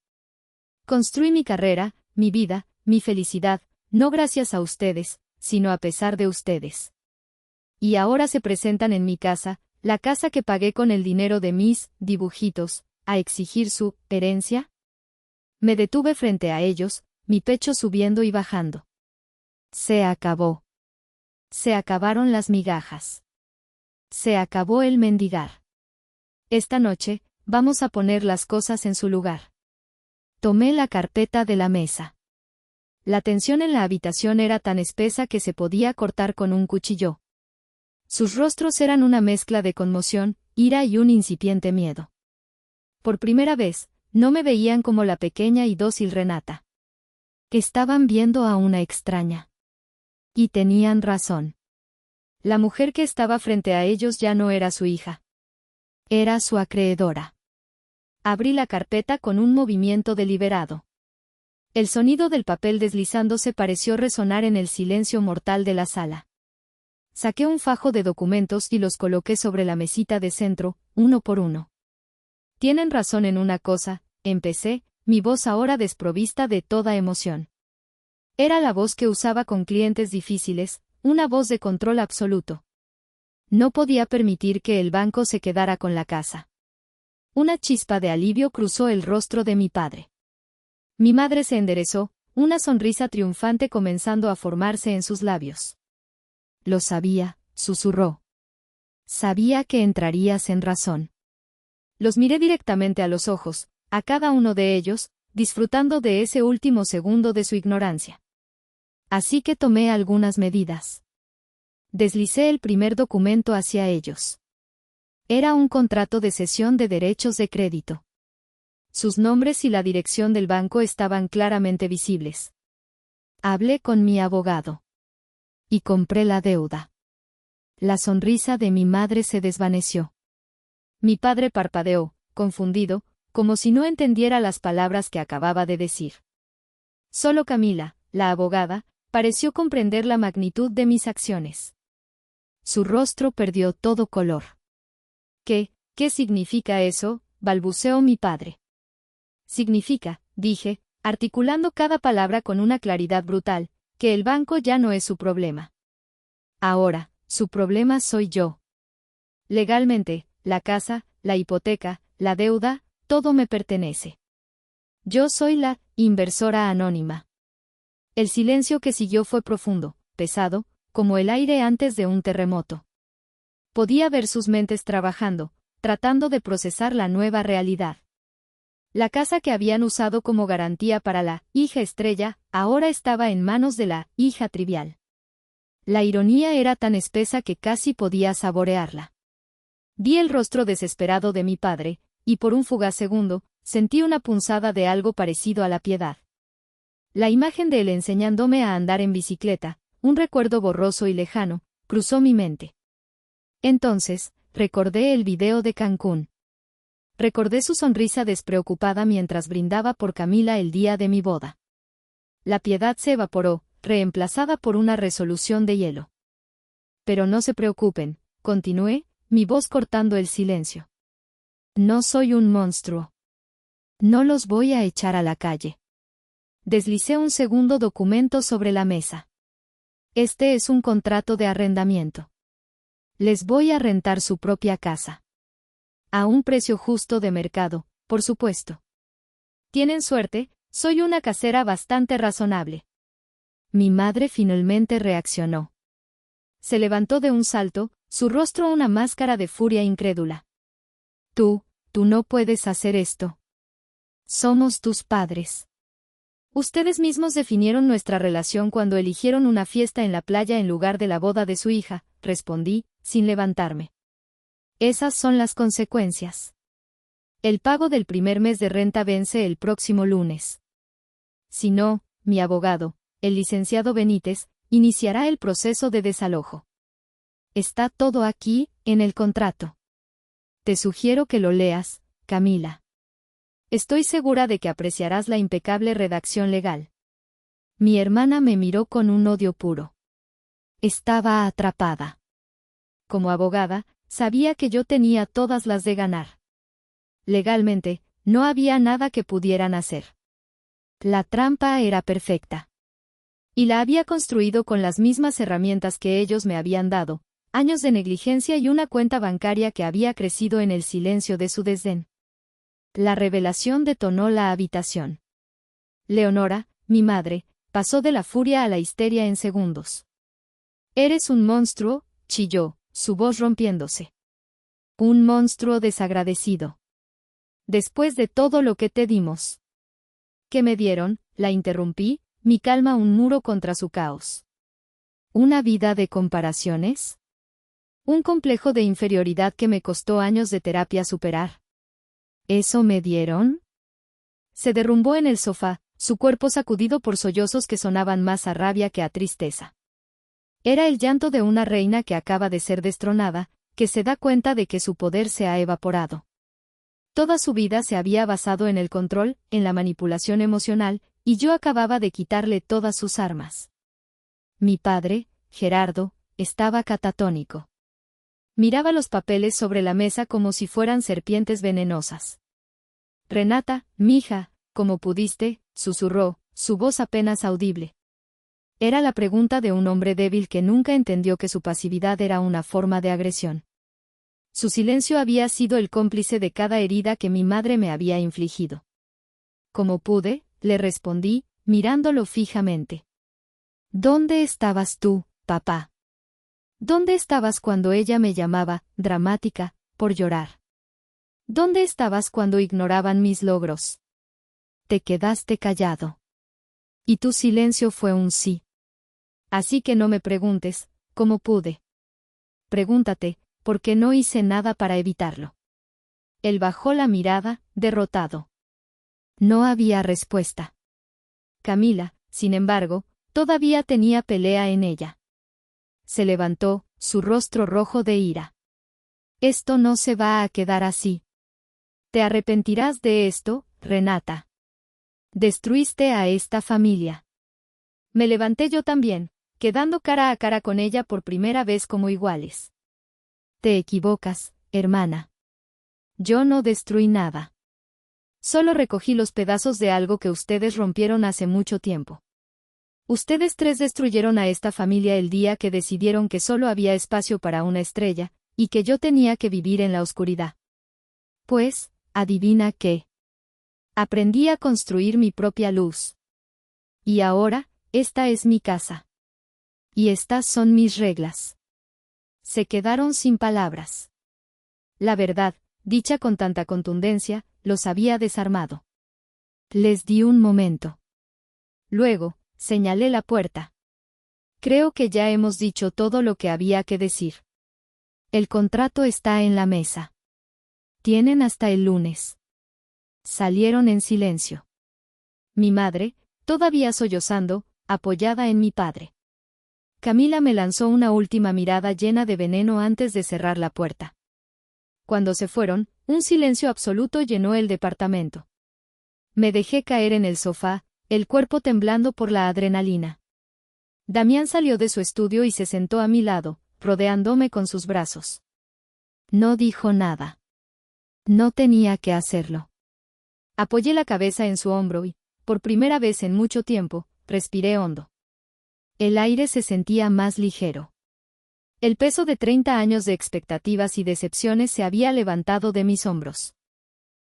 Construí mi carrera, mi vida, mi felicidad, no gracias a ustedes, sino a pesar de ustedes. Y ahora se presentan en mi casa, la casa que pagué con el dinero de mis dibujitos, a exigir su herencia. Me detuve frente a ellos, mi pecho subiendo y bajando. Se acabó. Se acabaron las migajas. Se acabó el mendigar. Esta noche, vamos a poner las cosas en su lugar. Tomé la carpeta de la mesa. La tensión en la habitación era tan espesa que se podía cortar con un cuchillo. Sus rostros eran una mezcla de conmoción, ira y un incipiente miedo. Por primera vez, no me veían como la pequeña y dócil Renata. Estaban viendo a una extraña. Y tenían razón. La mujer que estaba frente a ellos ya no era su hija. Era su acreedora. Abrí la carpeta con un movimiento deliberado. El sonido del papel deslizándose pareció resonar en el silencio mortal de la sala. Saqué un fajo de documentos y los coloqué sobre la mesita de centro, uno por uno. Tienen razón en una cosa, empecé, mi voz ahora desprovista de toda emoción. Era la voz que usaba con clientes difíciles, una voz de control absoluto. No podía permitir que el banco se quedara con la casa. Una chispa de alivio cruzó el rostro de mi padre. Mi madre se enderezó, una sonrisa triunfante comenzando a formarse en sus labios. Lo sabía, susurró. Sabía que entrarías en razón. Los miré directamente a los ojos, a cada uno de ellos, disfrutando de ese último segundo de su ignorancia. Así que tomé algunas medidas. Deslicé el primer documento hacia ellos. Era un contrato de cesión de derechos de crédito. Sus nombres y la dirección del banco estaban claramente visibles. Hablé con mi abogado. Y compré la deuda. La sonrisa de mi madre se desvaneció. Mi padre parpadeó, confundido, como si no entendiera las palabras que acababa de decir. Solo Camila, la abogada, pareció comprender la magnitud de mis acciones. Su rostro perdió todo color. ¿Qué significa eso?, balbuceó mi padre. Significa, dije, articulando cada palabra con una claridad brutal, que el banco ya no es su problema. Ahora, su problema soy yo. Legalmente, la casa, la hipoteca, la deuda, todo me pertenece. Yo soy la inversora anónima. El silencio que siguió fue profundo, pesado, como el aire antes de un terremoto. Podía ver sus mentes trabajando, tratando de procesar la nueva realidad. La casa que habían usado como garantía para la hija estrella, ahora estaba en manos de la hija trivial. La ironía era tan espesa que casi podía saborearla. Vi el rostro desesperado de mi padre, y por un fugaz segundo, sentí una punzada de algo parecido a la piedad. La imagen de él enseñándome a andar en bicicleta, un recuerdo borroso y lejano, cruzó mi mente. Entonces, recordé el video de Cancún. Recordé su sonrisa despreocupada mientras brindaba por Camila el día de mi boda. La piedad se evaporó, reemplazada por una resolución de hielo. Pero no se preocupen, continué, mi voz cortando el silencio. No soy un monstruo. No los voy a echar a la calle. Deslicé un segundo documento sobre la mesa. Este es un contrato de arrendamiento. Les voy a rentar su propia casa. A un precio justo de mercado, por supuesto. Tienen suerte, soy una casera bastante razonable. Mi madre finalmente reaccionó. Se levantó de un salto, su rostro una máscara de furia incrédula. Tú no puedes hacer esto. Somos tus padres. Ustedes mismos definieron nuestra relación cuando eligieron una fiesta en la playa en lugar de la boda de su hija, respondí, sin levantarme. Esas son las consecuencias. El pago del primer mes de renta vence el próximo lunes. Si no, mi abogado, el licenciado Benítez, iniciará el proceso de desalojo. Está todo aquí, en el contrato. Te sugiero que lo leas, Camila. Estoy segura de que apreciarás la impecable redacción legal. Mi hermana me miró con un odio puro. Estaba atrapada. Como abogada, sabía que yo tenía todas las de ganar. Legalmente, no había nada que pudieran hacer. La trampa era perfecta. Y la había construido con las mismas herramientas que ellos me habían dado, años de negligencia y una cuenta bancaria que había crecido en el silencio de su desdén. La revelación detonó la habitación. Leonora, mi madre, pasó de la furia a la histeria en segundos. «Eres un monstruo», chilló, su voz rompiéndose. «Un monstruo desagradecido. Después de todo lo que te dimos». «¿Qué me dieron?», la interrumpí, mi calma un muro contra su caos. ¿Una vida de comparaciones? ¿Un complejo de inferioridad que me costó años de terapia superar? ¿Eso me dieron? Se derrumbó en el sofá, su cuerpo sacudido por sollozos que sonaban más a rabia que a tristeza. Era el llanto de una reina que acaba de ser destronada, que se da cuenta de que su poder se ha evaporado. Toda su vida se había basado en el control, en la manipulación emocional, y yo acababa de quitarle todas sus armas. Mi padre, Gerardo, estaba catatónico. Miraba los papeles sobre la mesa como si fueran serpientes venenosas. «Renata, mija, ¿cómo pudiste?», susurró, su voz apenas audible. Era la pregunta de un hombre débil que nunca entendió que su pasividad era una forma de agresión. Su silencio había sido el cómplice de cada herida que mi madre me había infligido. «¿Cómo pude?», le respondí, mirándolo fijamente. «¿Dónde estabas tú, papá? ¿Dónde estabas cuando ella me llamaba, dramática, por llorar? ¿Dónde estabas cuando ignoraban mis logros? Te quedaste callado. Y tu silencio fue un sí. Así que no me preguntes, ¿cómo pude? Pregúntate, ¿por qué no hice nada para evitarlo?» Él bajó la mirada, derrotado. No había respuesta. Camila, sin embargo, todavía tenía pelea en ella. Se levantó, su rostro rojo de ira. «Esto no se va a quedar así. Te arrepentirás de esto, Renata. Destruiste a esta familia. Me levanté yo también, quedando cara a cara con ella por primera vez como iguales. Te equivocas, hermana. Yo no destruí nada. Solo recogí los pedazos de algo que ustedes rompieron hace mucho tiempo. Ustedes tres destruyeron a esta familia el día que decidieron que solo había espacio para una estrella, y que yo tenía que vivir en la oscuridad. Pues, adivina qué. Aprendí a construir mi propia luz. Y ahora, esta es mi casa. Y estas son mis reglas. Se quedaron sin palabras. La verdad, dicha con tanta contundencia, los había desarmado. Les di un momento. Luego, señalé la puerta. Creo que ya hemos dicho todo lo que había que decir. El contrato está en la mesa. Tienen hasta el lunes. Salieron en silencio. Mi madre, todavía sollozando, apoyada en mi padre. Camila me lanzó una última mirada llena de veneno antes de cerrar la puerta. Cuando se fueron, un silencio absoluto llenó el departamento. Me dejé caer en el sofá, el cuerpo temblando por la adrenalina. Damián salió de su estudio y se sentó a mi lado, rodeándome con sus brazos. No dijo nada. No tenía que hacerlo. Apoyé la cabeza en su hombro y, por primera vez en mucho tiempo, respiré hondo. El aire se sentía más ligero. El peso de 30 años de expectativas y decepciones se había levantado de mis hombros.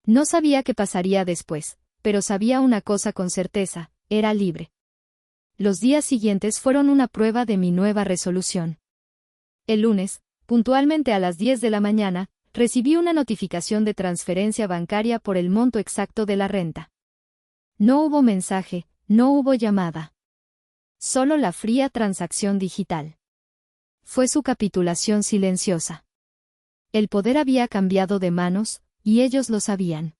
No sabía qué pasaría después, pero sabía una cosa con certeza: era libre. Los días siguientes fueron una prueba de mi nueva resolución. El lunes, puntualmente a las 10 de la mañana, recibí una notificación de transferencia bancaria por el monto exacto de la renta. No hubo mensaje, no hubo llamada. Solo la fría transacción digital. Fue su capitulación silenciosa. El poder había cambiado de manos, y ellos lo sabían.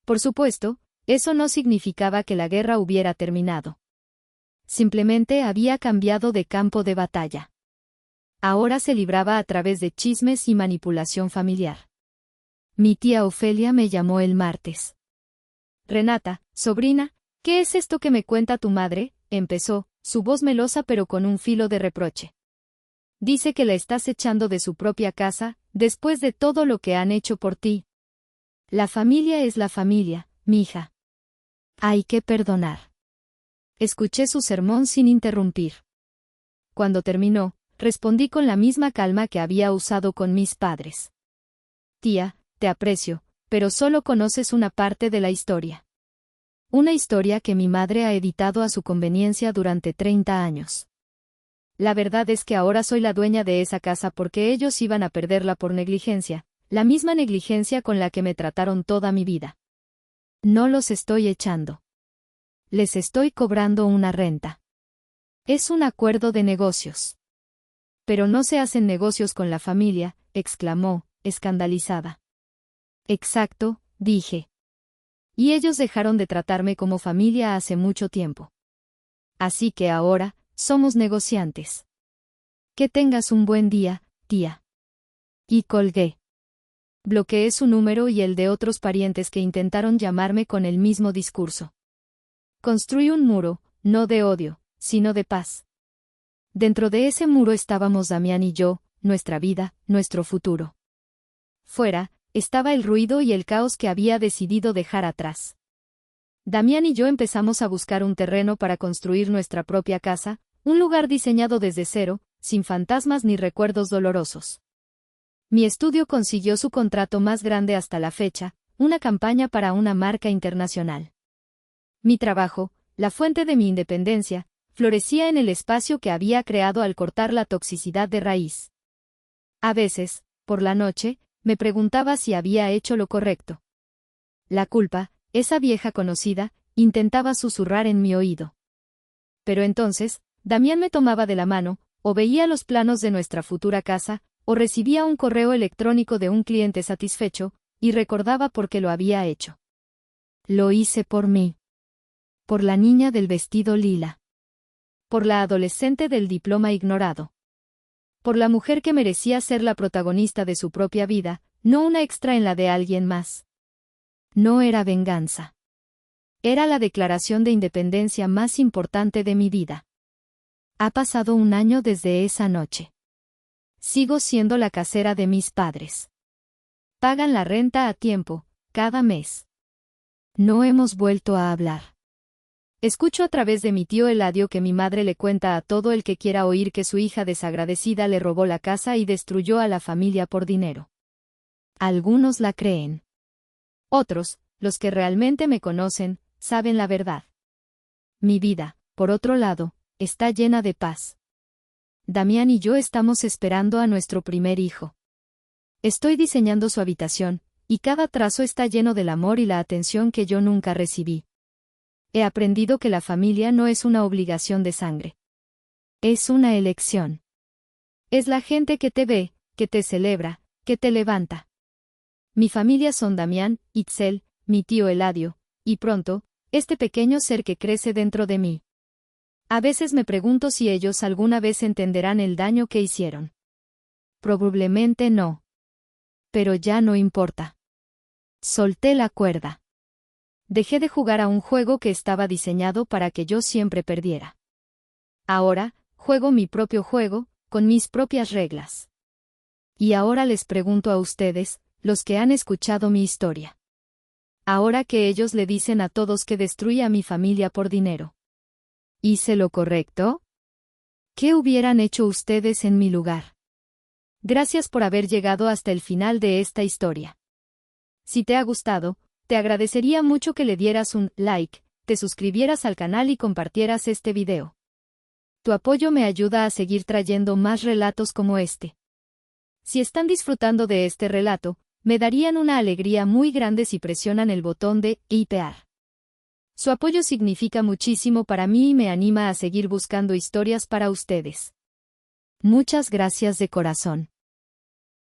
Por supuesto, eso no significaba que la guerra hubiera terminado. Simplemente había cambiado de campo de batalla. Ahora se libraba a través de chismes y manipulación familiar. Mi tía Ofelia me llamó el martes. Renata, sobrina, ¿qué es esto que me cuenta tu madre?, empezó, su voz melosa pero con un filo de reproche. Dice que la estás echando de su propia casa, después de todo lo que han hecho por ti. La familia es la familia, mija. Hay que perdonar. Escuché su sermón sin interrumpir. Cuando terminó, respondí con la misma calma que había usado con mis padres. Tía, te aprecio, pero solo conoces una parte de la historia. Una historia que mi madre ha editado a su conveniencia durante 30 años. La verdad es que ahora soy la dueña de esa casa porque ellos iban a perderla por negligencia, la misma negligencia con la que me trataron toda mi vida. No los estoy echando. Les estoy cobrando una renta. Es un acuerdo de negocios. Pero no se hacen negocios con la familia, exclamó, escandalizada. Exacto, dije. Y ellos dejaron de tratarme como familia hace mucho tiempo. Así que ahora, somos negociantes. Que tengas un buen día, tía. Y colgué. Bloqueé su número y el de otros parientes que intentaron llamarme con el mismo discurso. Construí un muro, no de odio, sino de paz. Dentro de ese muro estábamos Damián y yo, nuestra vida, nuestro futuro. Fuera, estaba el ruido y el caos que había decidido dejar atrás. Damián y yo empezamos a buscar un terreno para construir nuestra propia casa, un lugar diseñado desde cero, sin fantasmas ni recuerdos dolorosos. Mi estudio consiguió su contrato más grande hasta la fecha, una campaña para una marca internacional. Mi trabajo, la fuente de mi independencia, florecía en el espacio que había creado al cortar la toxicidad de raíz. A veces, por la noche, me preguntaba si había hecho lo correcto. La culpa, esa vieja conocida, intentaba susurrar en mi oído. Pero entonces, Damián me tomaba de la mano, o veía los planos de nuestra futura casa, o recibía un correo electrónico de un cliente satisfecho, y recordaba por qué lo había hecho. Lo hice por mí. Por la niña del vestido lila. Por la adolescente del diploma ignorado. Por la mujer que merecía ser la protagonista de su propia vida, no una extra en la de alguien más. No era venganza. Era la declaración de independencia más importante de mi vida. Ha pasado un año desde esa noche. Sigo siendo la casera de mis padres. Pagan la renta a tiempo, cada mes. No hemos vuelto a hablar. Escucho a través de mi tío Eladio que mi madre le cuenta a todo el que quiera oír que su hija desagradecida le robó la casa y destruyó a la familia por dinero. Algunos la creen. Otros, los que realmente me conocen, saben la verdad. Mi vida, por otro lado, está llena de paz. Damián y yo estamos esperando a nuestro primer hijo. Estoy diseñando su habitación, y cada trazo está lleno del amor y la atención que yo nunca recibí. He aprendido que la familia no es una obligación de sangre. Es una elección. Es la gente que te ve, que te celebra, que te levanta. Mi familia son Damián, Itzel, mi tío Eladio, y pronto, este pequeño ser que crece dentro de mí. A veces me pregunto si ellos alguna vez entenderán el daño que hicieron. Probablemente no. Pero ya no importa. Solté la cuerda. Dejé de jugar a un juego que estaba diseñado para que yo siempre perdiera. Ahora, juego mi propio juego, con mis propias reglas. Y ahora les pregunto a ustedes, los que han escuchado mi historia. Ahora que ellos le dicen a todos que destruye a mi familia por dinero. ¿Hice lo correcto? ¿Qué hubieran hecho ustedes en mi lugar? Gracias por haber llegado hasta el final de esta historia. Si te ha gustado, te agradecería mucho que le dieras un like, te suscribieras al canal y compartieras este video. Tu apoyo me ayuda a seguir trayendo más relatos como este. Si están disfrutando de este relato, me darían una alegría muy grande si presionan el botón de hipear. Su apoyo significa muchísimo para mí y me anima a seguir buscando historias para ustedes. Muchas gracias de corazón.